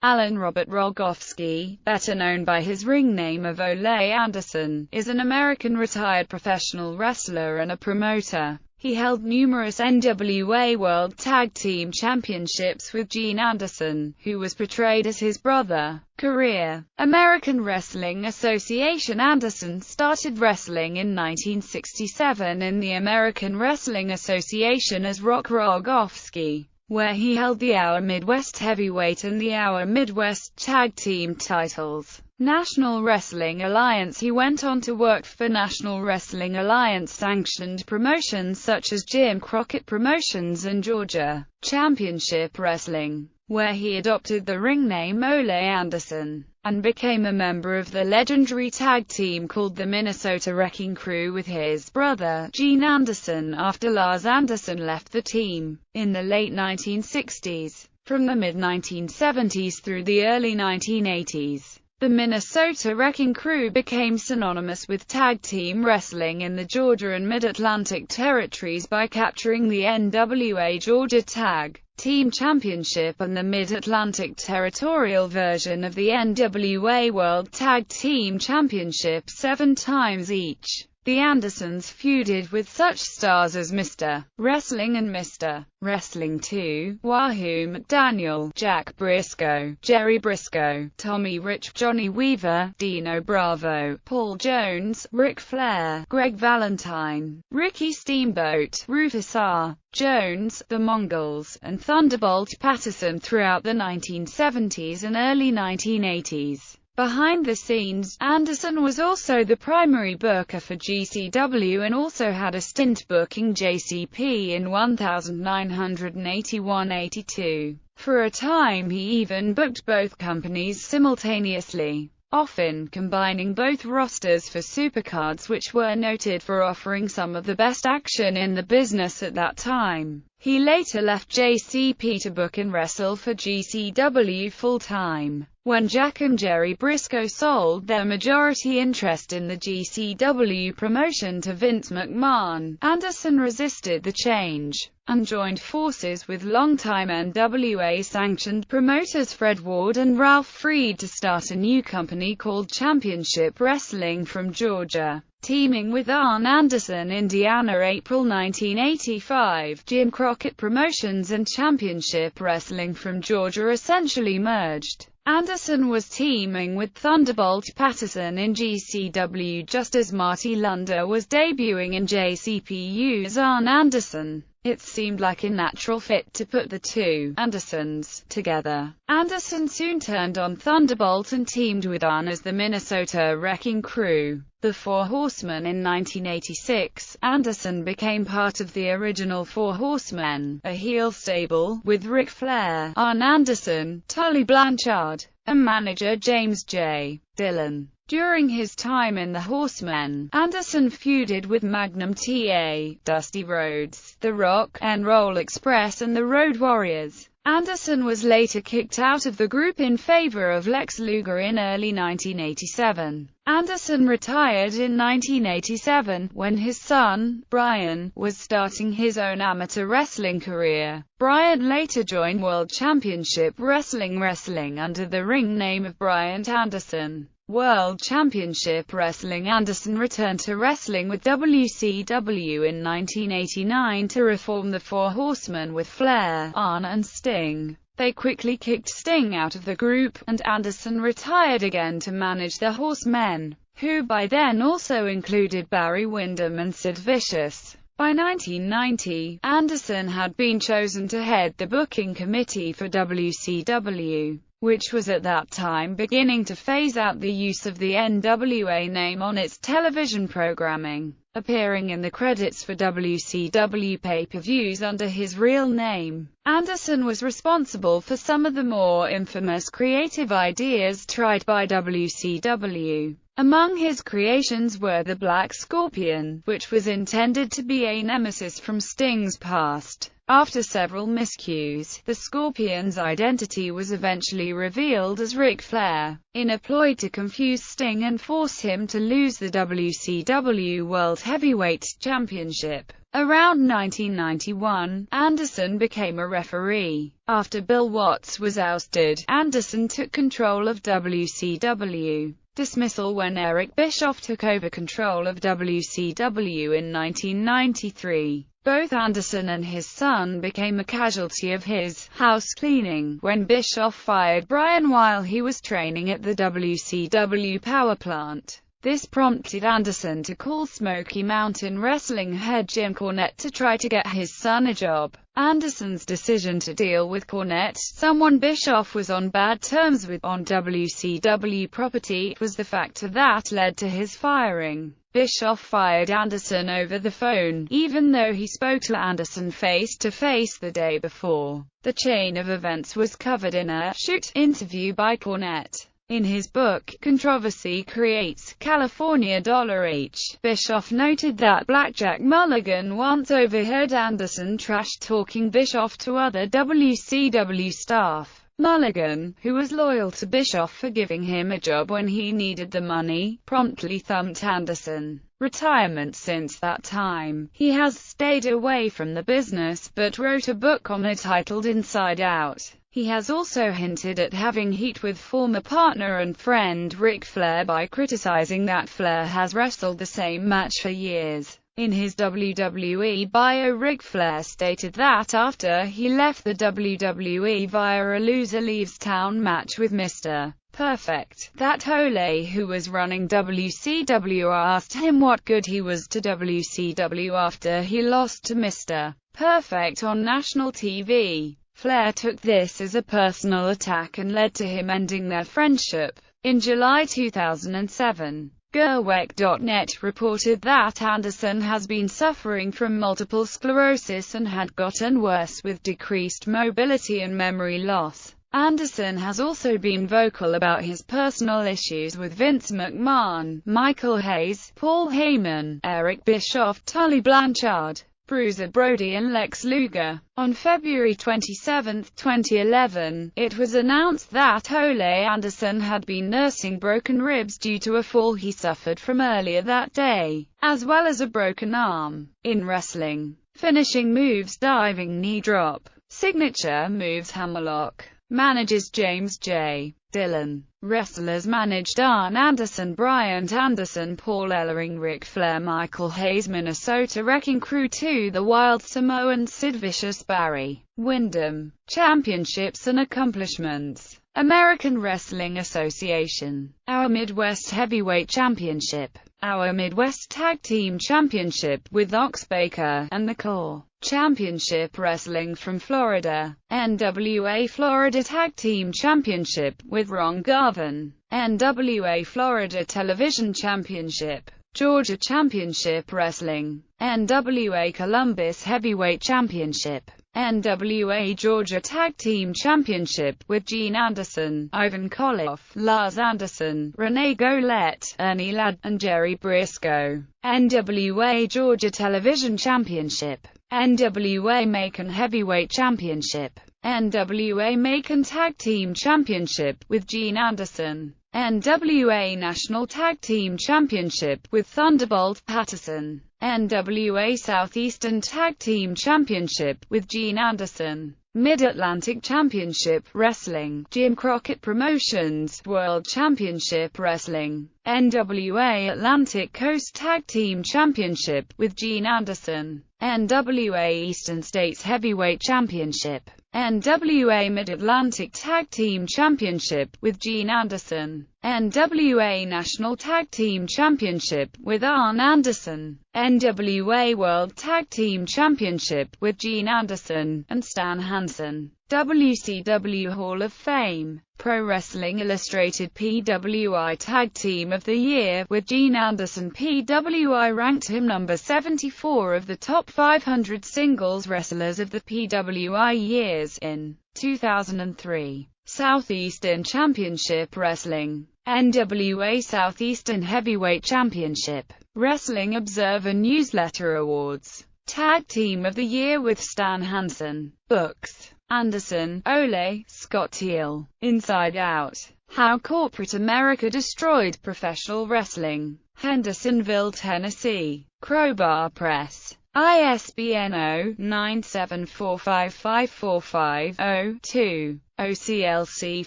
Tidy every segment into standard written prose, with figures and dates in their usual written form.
Alan Robert Rogowski, better known by his ring name of Ole Anderson, is an American retired professional wrestler and a promoter. He held numerous NWA World Tag Team Championships with Gene Anderson, who was portrayed as his brother. Career: American Wrestling Association. Anderson started wrestling in 1967 in the American Wrestling Association as Rock Rogowski, where he held the Our Midwest Heavyweight and the Our Midwest Tag Team titles. National Wrestling Alliance. He went on to work for National Wrestling Alliance sanctioned promotions such as Jim Crockett Promotions and Georgia Championship Wrestling, where he adopted the ring name Ole Anderson, and became a member of the legendary tag team called the Minnesota Wrecking Crew with his brother, Gene Anderson, after Lars Anderson left the team in the late 1960s. From the mid-1970s through the early 1980s, the Minnesota Wrecking Crew became synonymous with tag team wrestling in the Georgia and Mid-Atlantic territories by capturing the NWA Georgia Tag Team Championship and the Mid-Atlantic territorial version of the NWA World Tag Team Championship 7 times each. The Andersons feuded with such stars as Mr. Wrestling and Mr. Wrestling 2, Wahoo McDaniel, Jack Briscoe, Jerry Briscoe, Tommy Rich, Johnny Weaver, Dino Bravo, Paul Jones, Ric Flair, Greg Valentine, Ricky Steamboat, Rufus R. Jones, the Mongols, and Thunderbolt Patterson throughout the 1970s and early 1980s. Behind the scenes, Anderson was also the primary booker for GCW and also had a stint booking JCP in 1981-82. For a time he even booked both companies simultaneously, often combining both rosters for supercards, which were noted for offering some of the best action in the business at that time. He later left JCP to book and wrestle for GCW full-time. When Jack and Jerry Briscoe sold their majority interest in the GCW promotion to Vince McMahon, Anderson resisted the change, and joined forces with longtime NWA-sanctioned promoters Fred Ward and Ralph Freed to start a new company called Championship Wrestling from Georgia. Teaming with Arn Anderson, Indiana, April 1985, Jim Crockett Promotions and Championship Wrestling from Georgia essentially merged. Anderson was teaming with Thunderbolt Patterson in GCW just as Marty Lunder was debuting in JCPU's Arn Anderson. It seemed like a natural fit to put the two Andersons together. Anderson soon turned on Thunderbolt and teamed with Arn as the Minnesota Wrecking Crew. The Four Horsemen. In 1986, Anderson became part of the original Four Horsemen, a heel stable, with Ric Flair, Arn Anderson, Tully Blanchard, and manager James J. Dillon. During his time in the Horsemen, Anderson feuded with Magnum TA, Dusty Rhodes, The Rock, N-Roll Express and the Road Warriors. Anderson was later kicked out of the group in favor of Lex Luger in early 1987. Anderson retired in 1987, when his son, Brian, was starting his own amateur wrestling career. Brian later joined World Championship Wrestling under the ring name of Bryant Anderson. World Championship Wrestling. Anderson returned to wrestling with WCW in 1989 to reform the Four Horsemen with Flair, Arn and Sting. They quickly kicked Sting out of the group, and Anderson retired again to manage the Horsemen, who by then also included Barry Windham and Sid Vicious. By 1990, Anderson had been chosen to head the booking committee for WCW, which was at that time beginning to phase out the use of the NWA name on its television programming, appearing in the credits for WCW pay-per-views under his real name. Anderson was responsible for some of the more infamous creative ideas tried by WCW. Among his creations were the Black Scorpion, which was intended to be a nemesis from Sting's past. After several miscues, the Scorpion's identity was eventually revealed as Ric Flair, in a ploy to confuse Sting and force him to lose the WCW World Heavyweight Championship. Around 1991, Anderson became a referee. After Bill Watts was ousted, Anderson took control of WCW. Dismissal when Eric Bischoff took over control of WCW in 1993. Both Anderson and his son became a casualty of his house cleaning when Bischoff fired Bryan while he was training at the WCW power plant. This prompted Anderson to call Smoky Mountain Wrestling head Jim Cornette to try to get his son a job. Anderson's decision to deal with Cornette, someone Bischoff was on bad terms with on WCW property, was the factor that led to his firing. Bischoff fired Anderson over the phone, even though he spoke to Anderson face-to-face the day before. The chain of events was covered in a shoot interview by Cornette. In his book, Controversy Creates California $H, Bischoff noted that Blackjack Mulligan once overheard Anderson trash-talking Bischoff to other WCW staff. Mulligan, who was loyal to Bischoff for giving him a job when he needed the money, promptly thumped Anderson. Retirement. Since that time, he has stayed away from the business, but wrote a book on it titled Inside Out. He has also hinted at having heat with former partner and friend Ric Flair by criticizing that Flair has wrestled the same match for years. In his WWE bio, Ric Flair stated that after he left the WWE via a loser leaves town match with Mr. Perfect, that Ole, who was running WCW, asked him what good he was to WCW after he lost to Mr. Perfect on national TV. Flair took this as a personal attack and led to him ending their friendship. In July 2007, Gerweg.net reported that Anderson has been suffering from multiple sclerosis and had gotten worse with decreased mobility and memory loss. Anderson has also been vocal about his personal issues with Vince McMahon, Michael Hayes, Paul Heyman, Eric Bischoff, Tully Blanchard, Bruiser Brody and Lex Luger. On February 27, 2011, it was announced that Ole Anderson had been nursing broken ribs due to a fall he suffered from earlier that day, as well as a broken arm. In wrestling, finishing moves: diving knee drop. Signature moves: hammerlock. Managers: James J. Dillon. Wrestlers managed: Arn Anderson, Bryant Anderson, Paul Ellering, Ric Flair, Michael Hayes, Minnesota Wrecking Crew 2, The Wild Samoans, Sid Vicious, Barry Windham. Championships and accomplishments: American Wrestling Association, Our Midwest Heavyweight Championship, Our Midwest Tag Team Championship with Ox Baker and the Claw. Championship Wrestling from Florida, NWA Florida Tag Team Championship with Ron Garvin, NWA Florida Television Championship, Georgia Championship Wrestling, NWA Columbus Heavyweight Championship, NWA Georgia Tag Team Championship with Gene Anderson, Ivan Koloff, Lars Anderson, Renee Golette, Ernie Ladd, and Jerry Briscoe. NWA Georgia Television Championship, NWA Macon Heavyweight Championship, NWA Macon Tag Team Championship with Gene Anderson, NWA National Tag Team Championship with Thunderbolt Patterson, NWA Southeastern Tag Team Championship with Gene Anderson, Mid-Atlantic Championship Wrestling, Jim Crockett Promotions, World Championship Wrestling, NWA Atlantic Coast Tag Team Championship with Gene Anderson, NWA Eastern States Heavyweight Championship, NWA Mid-Atlantic Tag Team Championship with Gene Anderson, NWA National Tag Team Championship with Arn Anderson, NWA World Tag Team Championship with Gene Anderson and Stan Hansen. WCW Hall of Fame, Pro Wrestling Illustrated PWI Tag Team of the Year with Gene Anderson. PWI ranked him number 74 of the top 500 singles wrestlers of the PWI years in 2003. Southeastern Championship Wrestling, NWA Southeastern Heavyweight Championship, Wrestling Observer Newsletter Awards, Tag Team of the Year with Stan Hansen. Books: Anderson, Ole, Scott Teal. Inside Out: How Corporate America Destroyed Professional Wrestling. Hendersonville, Tennessee. Crowbar Press. ISBN 0-9745545-0-2. OCLC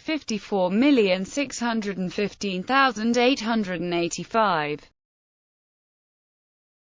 54615885.